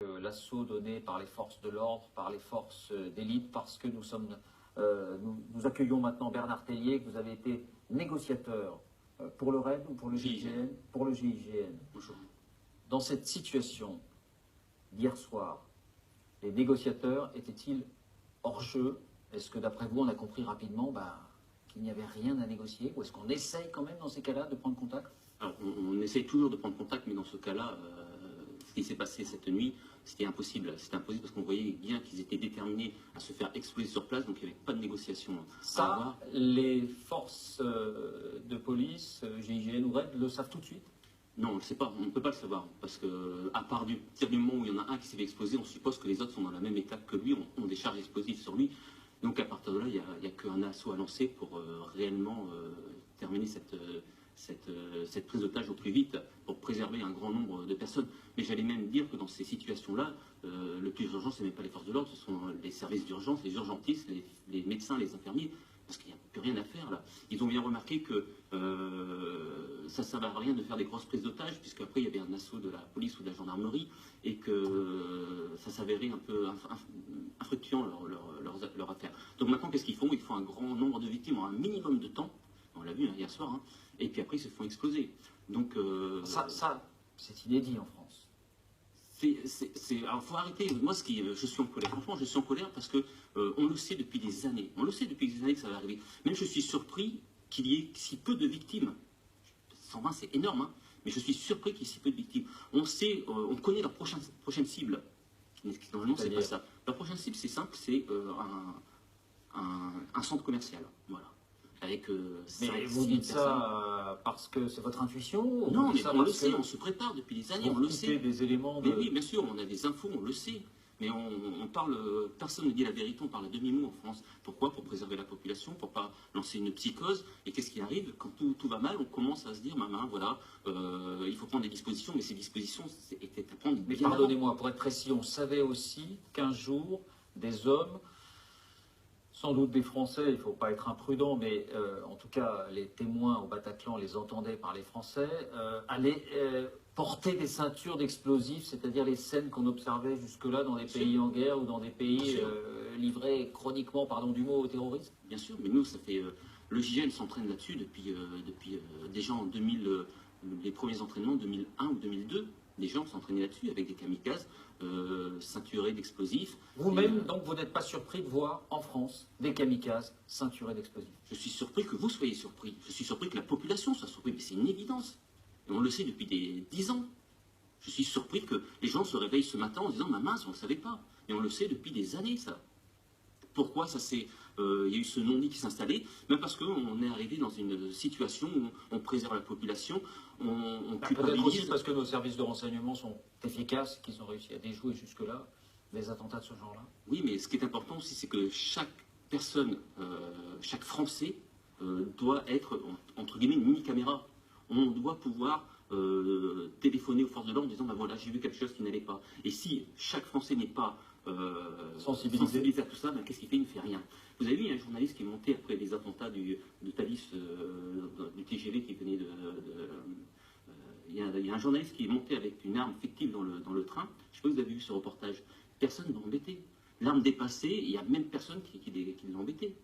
l'assaut donné par les forces de l'ordre, par les forces d'élite, parce que nous accueillons maintenant Bernard Tellier, que vous avez été négociateur pour le RAID ou pour le GIGN? Pour le GIGN. Bonjour. Dans cette situation d'hier soir, les négociateurs étaient-ils hors jeu? Est-ce que d'après vous, on a compris rapidement qu'il n'y avait rien à négocier? Ou est-ce qu'on essaye quand même dans ces cas-là de prendre contact? Alors, on essaye toujours de prendre contact, mais dans ce cas-là, ce qui s'est passé cette nuit, c'était impossible. C'était impossible parce qu'on voyait bien qu'ils étaient déterminés à se faire exploser sur place, donc il n'y avait pas de négociation à avoir. Les forces de police, GIGN ou RAID, le savent tout de suite? Non, on ne le sait pas, on ne peut pas le savoir, parce que à part du moment où il y en a un qui s'est fait exploser, on suppose que les autres sont dans la même étape que lui, ont des charges explosives sur lui. Donc à partir de là, il n'y a qu'un assaut à lancer pour réellement terminer cette prise d'otage au plus vite, pour préserver un grand nombre de personnes. Mais j'allais même dire que dans ces situations-là, le plus urgent, ce n'est même pas les forces de l'ordre, ce sont les services d'urgence, les urgentistes, les médecins, les infirmiers, parce qu'il n'y a plus rien à faire là. Ils ont bien remarqué que ça ne servait à rien de faire des grosses prises d'otages, puisqu'après il y avait un assaut de la police ou de la gendarmerie, et que ça s'avérait un peu infructueux leur affaire. Donc maintenant, qu'est-ce qu'ils font? Ils font un grand nombre de victimes en un minimum de temps, on l'a vu hier soir, et puis après ils se font exploser. Donc, c'est inédit en France. Alors, il faut arrêter. Moi, je suis en colère. Franchement, je suis en colère parce que on le sait depuis des années. On le sait depuis des années que ça va arriver. Même je suis surpris qu'il y ait si peu de victimes. 120, c'est énorme, mais je suis surpris qu'il y ait si peu de victimes. On sait, on connaît leur prochaine cible. Normalement, c'est pas ça. Leur prochaine cible, c'est simple, c'est un centre commercial. Voilà. Avec, mais vous dites ça parce que c'est votre intuition? Non, mais on le sait, on se prépare depuis des années, on le sait. Des éléments Mais oui, bien sûr, on a des infos, on le sait. Mais on parle, personne ne dit la vérité, on parle à demi-mot en France. Pourquoi? Pour préserver la population, pour pas lancer une psychose. Et qu'est-ce qui arrive? Quand tout va mal, on commence à se dire, voilà, il faut prendre des dispositions, mais ces dispositions étaient à prendre. Mais pardonnez-moi, pour être précis, on savait aussi qu'un jour, des hommes, sans doute des Français, il ne faut pas être imprudent, mais en tout cas, les témoins au Bataclan les entendaient par les Français, allaient porter des ceintures d'explosifs, c'est-à-dire les scènes qu'on observait jusque-là dans des pays en guerre ou dans des pays livrés chroniquement, pardon du mot, au terrorisme. Bien sûr, mais nous, ça fait... le GIGN s'entraîne là-dessus depuis déjà en 2000, les premiers entraînements 2001 ou 2002. Les gens s'entraînaient là-dessus avec des kamikazes ceinturés d'explosifs. Vous-même, donc, vous n'êtes pas surpris de voir en France des kamikazes ceinturés d'explosifs? Je suis surpris que vous soyez surpris. Je suis surpris que la population soit surprise. Mais c'est une évidence. Et on le sait depuis des 10 ans. Je suis surpris que les gens se réveillent ce matin en disant « Ma mince, on ne le savait pas ». Et on le sait depuis des années, ça. Pourquoi ça s'est... il y a eu ce non-dit qui s'est installé, même parce qu'on est arrivé dans une situation où on préserve la population, on peut-être aussi parce que nos services de renseignement sont efficaces, qu'ils ont réussi à déjouer jusque-là des attentats de ce genre-là. Oui, mais ce qui est important aussi, c'est que chaque personne, chaque Français doit être, entre guillemets, une mini-caméra. On doit pouvoir téléphoner aux forces de l'ordre en disant, voilà, j'ai vu quelque chose qui n'allait pas. Et si chaque Français n'est pas sensibilisé à tout ça, qu'est-ce qu'il fait? Il ne fait rien. Vous avez vu un journaliste qui est monté après les attentats de Thalys, du TGV qui venait il y a un journaliste qui est monté avec une arme fictive dans le train. Je ne sais pas si vous avez vu ce reportage. Personne ne l'a embêté. L'arme dépassée, il n'y a même personne qui l'a embêté.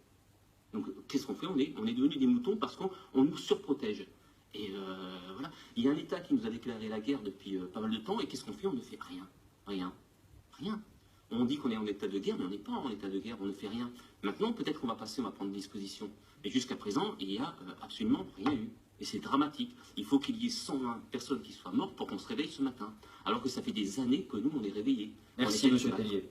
Donc qu'est-ce qu'on fait? On est devenus des moutons parce qu'on nous surprotège. Et voilà. Il y a un État qui nous a déclaré la guerre depuis pas mal de temps, et qu'est-ce qu'on fait? On ne fait rien. Rien. Rien. On dit qu'on est en état de guerre, mais on n'est pas en état de guerre, on ne fait rien. Maintenant, peut-être qu'on va passer, on va prendre des dispositions. Mais jusqu'à présent, il n'y a absolument rien eu. Et c'est dramatique. Il faut qu'il y ait 120 personnes qui soient mortes pour qu'on se réveille ce matin. Alors que ça fait des années que nous, on est réveillés. Merci, M. Tellier.